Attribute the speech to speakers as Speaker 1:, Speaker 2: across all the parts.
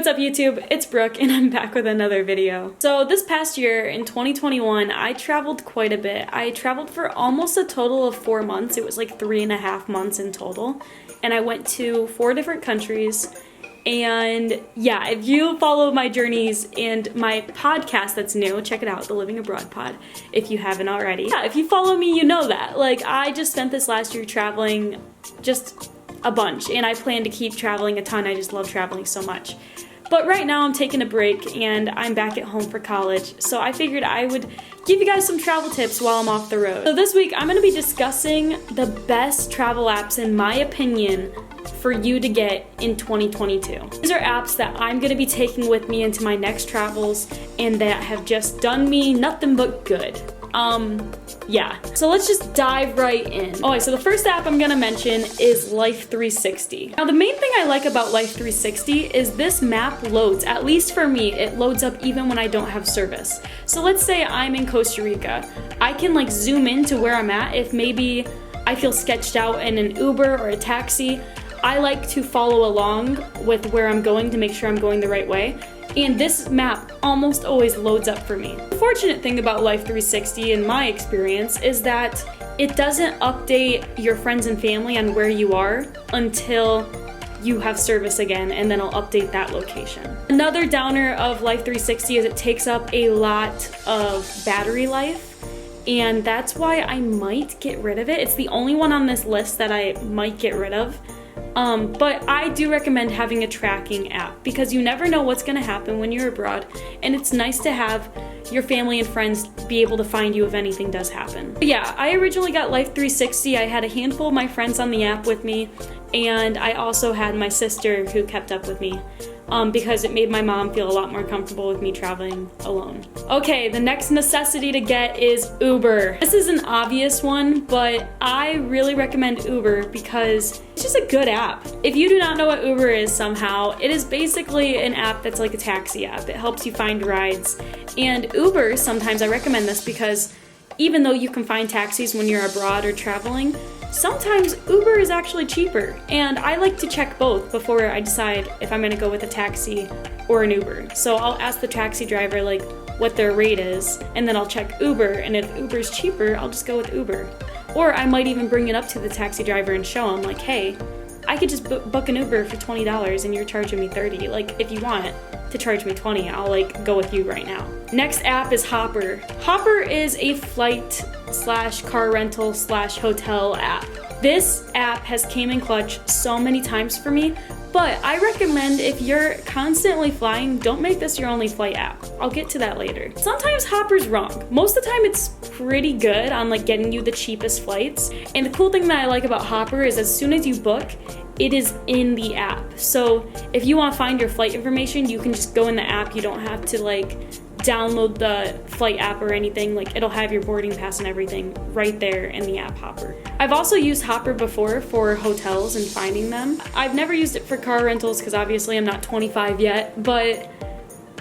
Speaker 1: What's up YouTube? It's Brooke and I'm back with another video. So this past year in 2021, I traveled quite a bit. I traveled for almost a total of 4 months. It was like 3.5 months in total. And I went to 4 different countries. And yeah, if you follow my journeys and my podcast that's new, check it out, the Living Abroad pod, if you haven't already. Yeah, if you follow me, you know that. Like, I just spent this last year traveling just a bunch, and I plan to keep traveling a ton. I just love traveling so much. But right now I'm taking a break and I'm back at home for college, so I figured I would give you guys some travel tips while I'm off the road. So this week I'm going to be discussing the best travel apps in my opinion for you to get in 2022. These are apps that I'm going to be taking with me into my next travels and that have just done me nothing but good. Yeah. So let's just dive right in. Alright, so the first app I'm gonna mention is Life 360. Now the main thing I like about Life 360 is this map loads, at least for me, it loads up even when I don't have service. So let's say I'm in Costa Rica. I can like zoom in to where I'm at if maybe I feel sketched out in an Uber or a taxi. I like to follow along with where I'm going to make sure I'm going the right way. And this map almost always loads up for me. The fortunate thing about Life 360 in my experience is that it doesn't update your friends and family on where you are until you have service again, and then it'll update that location. Another downer of Life 360 is it takes up a lot of battery life, and that's why I might get rid of it. It's the only one on this list that I might get rid of. But I do recommend having a tracking app because you never know what's going to happen when you're abroad, and it's nice to have your family and friends be able to find you if anything does happen. But yeah, I originally got Life 360. I had a handful of my friends on the app with me, and I also had my sister who kept up with me because it made my mom feel a lot more comfortable with me traveling alone. Okay, the next necessity to get is Uber. This is an obvious one, but I really recommend Uber because it's just a good app. If you do not know what Uber is somehow, it is basically an app that's like a taxi app. It helps you find rides. And Uber, sometimes I recommend this because even though you can find taxis when you're abroad or traveling, sometimes Uber is actually cheaper, and I like to check both before I decide if I'm gonna go with a taxi or an Uber. So I'll ask the taxi driver like what their rate is, and then I'll check Uber, and if Uber's cheaper, I'll just go with Uber. Or I might even bring it up to the taxi driver and show him like, hey, I could just book an Uber for $20 and you're charging me $30. Like, if you want to charge me $20, I'll like go with you right now. Next app is Hopper. Hopper is a flight / car rental / hotel app. This app has came in clutch so many times for me, but I recommend if you're constantly flying, don't make this your only flight app. I'll get to that later. Sometimes Hopper's wrong. Most of the time it's pretty good on like getting you the cheapest flights. And the cool thing that I like about Hopper is as soon as you book, it is in the app. So if you want to find your flight information, you can just go in the app. You don't have to like download the flight app or anything. Like, it'll have your boarding pass and everything right there in the app Hopper. I've also used Hopper before for hotels and finding them. I've never used it for car rentals because obviously I'm not 25 yet, but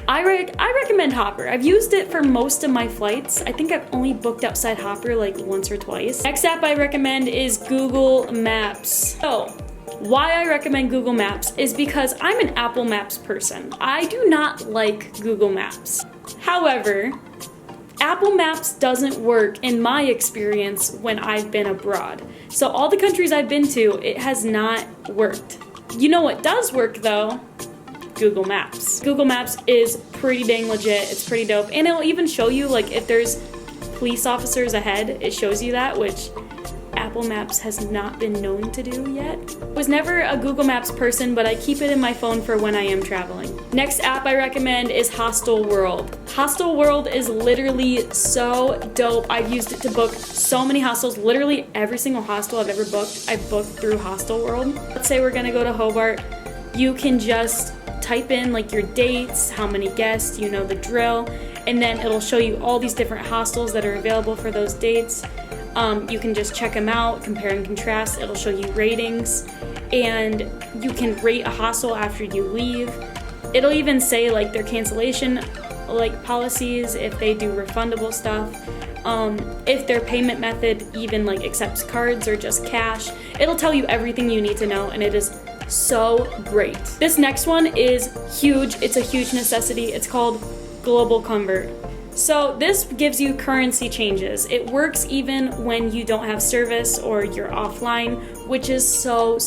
Speaker 1: I recommend Hopper. I've used it for most of my flights. I think I've only booked outside Hopper like once or twice. Next app I recommend is Google Maps. So why I recommend Google Maps is because I'm an Apple Maps person. I do not like Google Maps. However, Apple Maps doesn't work in my experience when I've been abroad. So all the countries I've been to, it has not worked. You know what does work though? Google Maps. Google Maps is pretty dang legit. It's pretty dope. And it'll even show you like if there's police officers ahead, it shows you that, which Apple Maps has not been known to do yet. I was never a Google Maps person, but I keep it in my phone for when I am traveling. Next app I recommend is Hostel World. Hostel World is literally so dope. I've used it to book so many hostels. Literally every single hostel I've ever booked, I've booked through Hostel World. Let's say we're gonna go to Hobart. You can just type in like your dates, how many guests, you know the drill, and then it'll show you all these different hostels that are available for those dates. You can just check them out, compare and contrast. It'll show you ratings, and you can rate a hostel after you leave. It'll even say like their cancellation like policies, if they do refundable stuff, if their payment method even like accepts cards or just cash. It'll tell you everything you need to know, and it is so great. This next one is huge. It's a huge necessity. It's called Global Convert. So this gives you currency changes. It works even when you don't have service or you're offline, which is so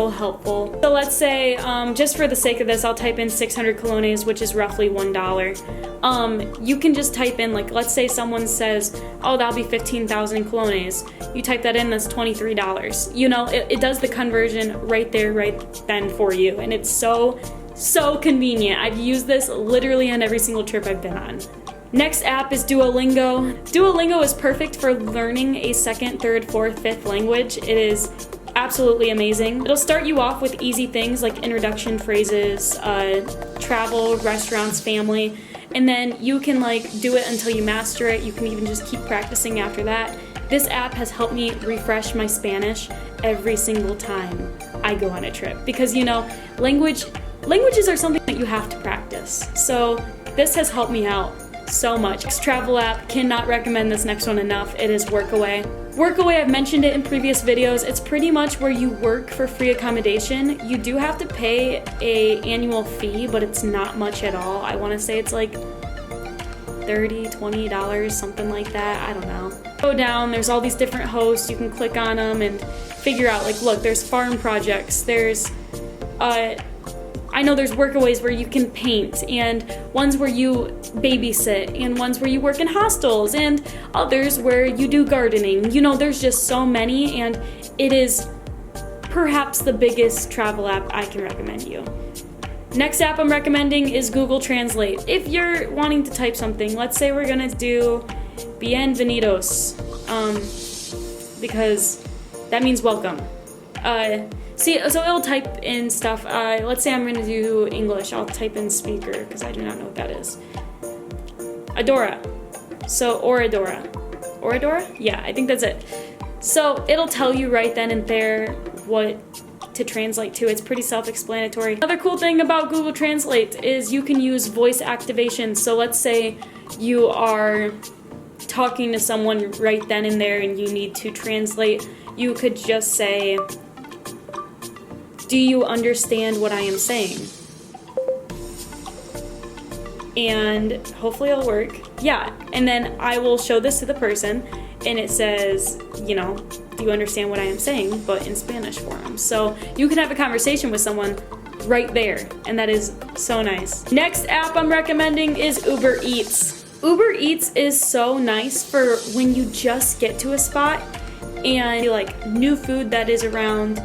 Speaker 1: helpful. So let's say, just for the sake of this, I'll type in 600 colones, which is roughly $1. You can just type in, like, let's say someone says, oh, that'll be 15,000 colones. You type that in, that's $23. You know, it does the conversion right there, right then for you. And it's so convenient. I've used this literally on every single trip I've been on. Next app is Duolingo. Duolingo is perfect for learning a second, third, fourth, fifth language. It is absolutely amazing. It'll start you off with easy things like introduction phrases, travel, restaurants, family, and then you can like do it until you master it. You can even just keep practicing after that. This app has helped me refresh my Spanish every single time I go on a trip because, you know, languages are something that you have to practice. So this has helped me out so much. Next travel app, cannot recommend this next one enough. It is Workaway. Workaway, I've mentioned it in previous videos. It's pretty much where you work for free accommodation. You do have to pay an annual fee, but it's not much at all. I want to say it's like $30, $20, something like that. I don't know. Go down, there's all these different hosts. You can click on them and figure out, like, look, there's farm projects. There's I know there's Workaways where you can paint, and ones where you babysit, and ones where you work in hostels, and others where you do gardening. You know, there's just so many, and it is perhaps the biggest travel app I can recommend you. Next app I'm recommending is Google Translate. If you're wanting to type something, let's say we're gonna do bienvenidos, because that means welcome. So it'll type in stuff. Let's say I'm going to do English. I'll type in speaker because I do not know what that is. Adora. So Oradora. Oradora? Yeah, I think that's it. So it'll tell you right then and there what to translate to. It's pretty self-explanatory. Another cool thing about Google Translate is you can use voice activation. So let's say you are talking to someone right then and there and you need to translate. You could just say, do you understand what I am saying? And hopefully it'll work. Yeah, and then I will show this to the person and it says, you know, do you understand what I am saying? But in Spanish for them. So you can have a conversation with someone right there, and that is so nice. Next app I'm recommending is Uber Eats. Uber Eats is so nice for when you just get to a spot and like new food that is around.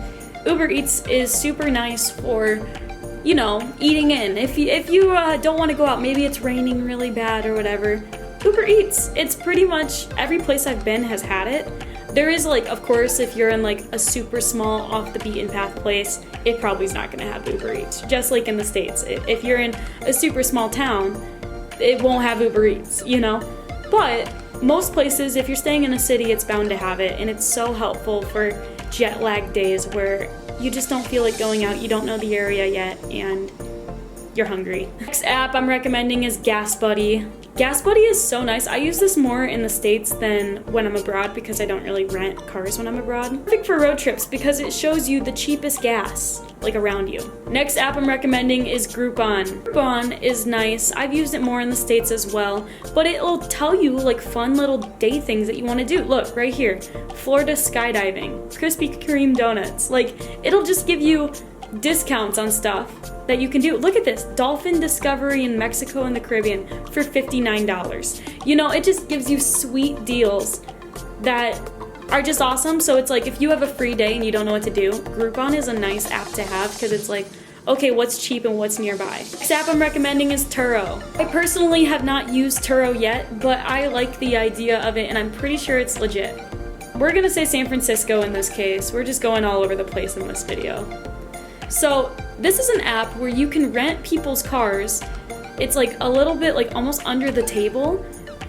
Speaker 1: Uber Eats is super nice for, you know, eating in. If you don't want to go out, maybe it's raining really bad or whatever, Uber Eats. It's pretty much every place I've been has had it. There is, like, of course, if you're in like a super small off the beaten path place, it probably is not going to have Uber Eats. Just like in the States, if you're in a super small town, it won't have Uber Eats, you know? But most places, if you're staying in a city, it's bound to have it, and it's so helpful for jet lag days where you just don't feel like going out, you don't know the area yet, and you're hungry. Next app I'm recommending is Gas Buddy. Gas Buddy is so nice. I use this more in the States than when I'm abroad because I don't really rent cars when I'm abroad. Perfect for road trips because it shows you the cheapest gas, like, around you. Next app I'm recommending is Groupon. Groupon is nice. I've used it more in the States as well, but it'll tell you like fun little day things that you want to do. Look, right here, Florida skydiving, Krispy Kreme donuts. Like, it'll just give you discounts on stuff that you can do. Look at this, dolphin discovery in Mexico and the Caribbean for $59. You know, it just gives you sweet deals that are just awesome. So it's like if you have a free day and you don't know what to do, Groupon is a nice app to have because it's like, okay, what's cheap and what's nearby. Next app I'm recommending is Turo. I personally have not used Turo yet, but I like the idea of it and I'm pretty sure it's legit. We're gonna say San Francisco in this case. We're just going all over the place in this video. So this is an app where you can rent people's cars. It's like a little bit like almost under the table,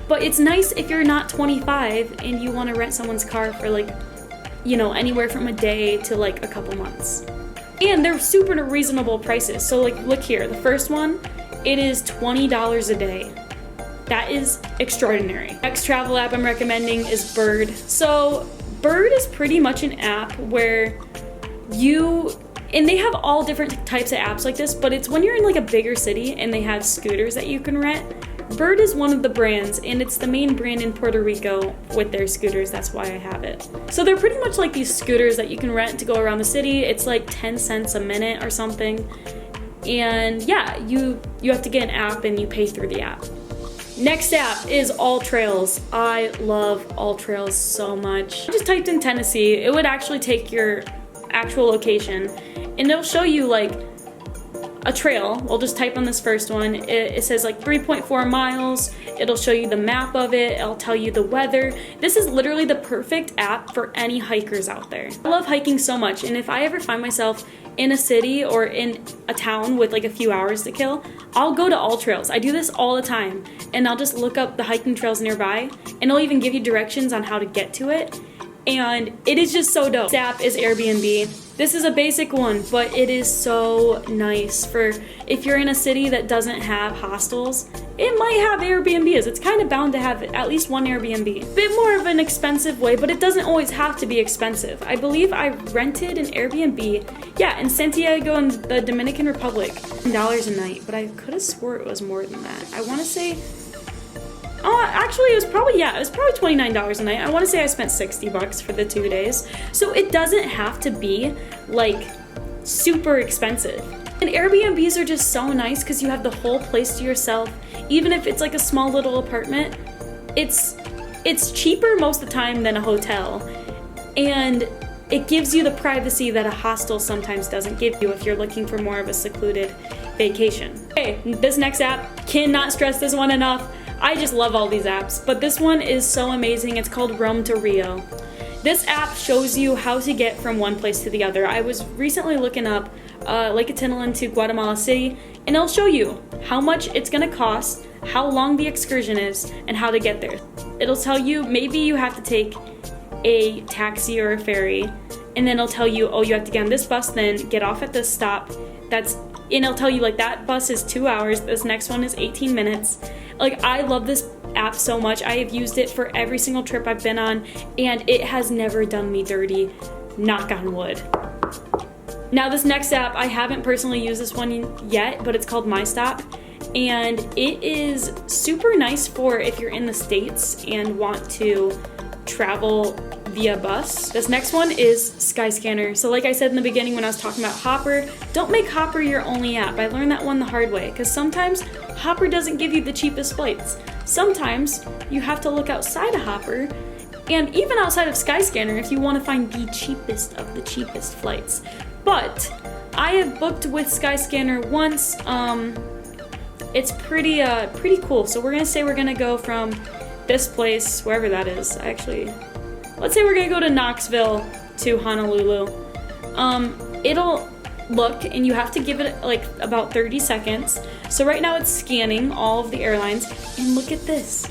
Speaker 1: but it's nice if you're not 25 and you want to rent someone's car for like, you know, anywhere from a day to like a couple months. And they're super reasonable prices. So like, look here, the first one, it is $20 a day. That is extraordinary. Next travel app I'm recommending is Bird. So Bird is pretty much an app where you And they have all different types of apps like this, but it's when you're in like a bigger city and they have scooters that you can rent. Bird is one of the brands, and it's the main brand in Puerto Rico with their scooters. That's why I have it. So they're pretty much like these scooters that you can rent to go around the city. It's like 10 cents a minute or something. And yeah, you have to get an app and you pay through the app. Next app is All Trails. I love All Trails so much. I just typed in Tennessee. It would actually take your actual location and it'll show you like a trail. We'll just type on this first one. It says like 3.4 miles. It'll show you the map of it. It'll tell you the weather. This is literally the perfect app for any hikers out there. I love hiking so much, and if I ever find myself in a city or in a town with like a few hours to kill, I'll go to All Trails. I do this all the time, and I'll just look up the hiking trails nearby, and it'll even give you directions on how to get to it. And it is just so dope. This app is Airbnb. This is a basic one, but it is so nice for if you're in a city that doesn't have hostels. It might have Airbnbs. It's kind of bound to have at least one Airbnb. Bit more of an expensive way, but it doesn't always have to be expensive. I believe I rented an Airbnb, yeah, in Santiago in the Dominican Republic, $10 a night, but I could have swore it was more than that. I want to say, oh, actually, it was probably $29 a night. I want to say I spent $60 for the 2 days. So it doesn't have to be like super expensive. And Airbnbs are just so nice because you have the whole place to yourself. Even if it's like a small little apartment, it's cheaper most of the time than a hotel. And it gives you the privacy that a hostel sometimes doesn't give you if you're looking for more of a secluded vacation. Okay, this next app, cannot stress this one enough. I just love all these apps, but this one is so amazing. It's called Rome to Rio. This app shows you how to get from one place to the other. I was recently looking up Lake Atitlan to Guatemala City, and it'll show you how much it's gonna cost, how long the excursion is, and how to get there. It'll tell you maybe you have to take a taxi or a ferry, and then it'll tell you, oh, you have to get on this bus, then get off at this stop. And it'll tell you like that bus is 2 hours, this next one is 18 minutes. Like, I love this app so much. I have used it for every single trip I've been on, and it has never done me dirty, knock on wood. Now this next app, I haven't personally used this one yet, but it's called MyStop, and it is super nice for if you're in the States and want to travel via bus. This next one is Skyscanner. So like I said in the beginning when I was talking about Hopper, don't make Hopper your only app. I learned that one the hard way, because sometimes Hopper doesn't give you the cheapest flights. Sometimes you have to look outside of Hopper, and even outside of Skyscanner if you want to find the cheapest of the cheapest flights. But I have booked with Skyscanner once. It's pretty cool. So we're gonna say we're gonna go from this place, wherever that is. Let's say we're gonna go to Knoxville to Honolulu. It'll look, and you have to give it like about 30 seconds. So right now it's scanning all of the airlines, and look at this.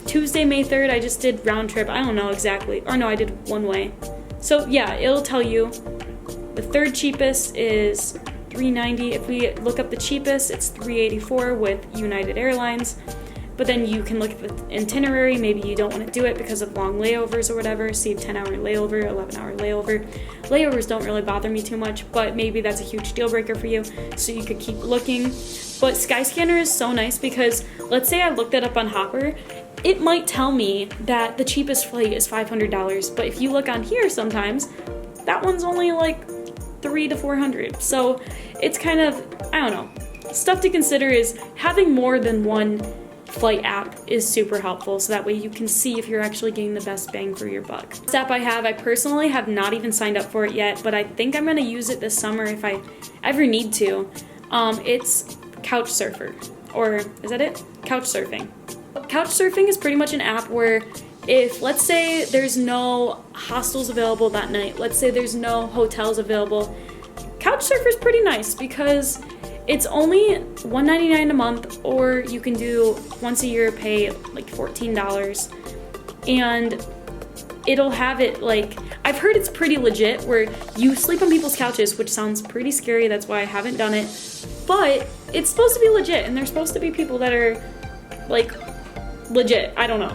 Speaker 1: Tuesday, May 3rd, I just did round trip. I don't know exactly, or no, I did one way. So yeah, it'll tell you the third cheapest is $390. If we look up the cheapest, it's $384 with United Airlines. But then you can look at the itinerary. Maybe you don't want to do it because of long layovers or whatever. Save 10-hour layover, 11-hour layover. Layovers don't really bother me too much, but maybe that's a huge deal breaker for you, so you could keep looking. But Skyscanner is so nice because let's say I looked it up on Hopper, it might tell me that the cheapest flight is $500, but if you look on here sometimes, that one's only like $300 to $400. So it's kind of, I don't know. Stuff to consider is having more than one flight app is super helpful, so that way you can see if you're actually getting the best bang for your buck. This app I personally have not even signed up for it yet, but I think I'm gonna use it this summer if I ever need to. It's Couchsurfer, or is that it? Couchsurfing. Couchsurfing is pretty much an app where if, let's say there's no hostels available that night, let's say there's no hotels available, Couchsurfer is pretty nice because it's only $1.99 a month, or you can do once a year, pay like $14, and it'll have it like, I've heard it's pretty legit where you sleep on people's couches, which sounds pretty scary, that's why I haven't done it, but it's supposed to be legit, and there's supposed to be people that are like legit, I don't know.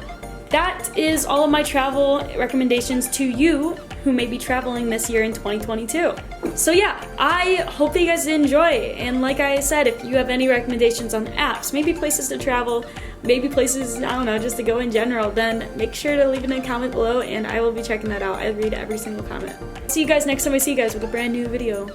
Speaker 1: That is all of my travel recommendations to you. who may be traveling this year in 2022. So yeah, I hope that you guys enjoy, and like I said, if you have any recommendations on apps, maybe places to travel, maybe places, I don't know, just to go in general, then make sure to leave it in a comment below and I will be checking that out. I read every single comment. See you guys next time I see you guys with a brand new video.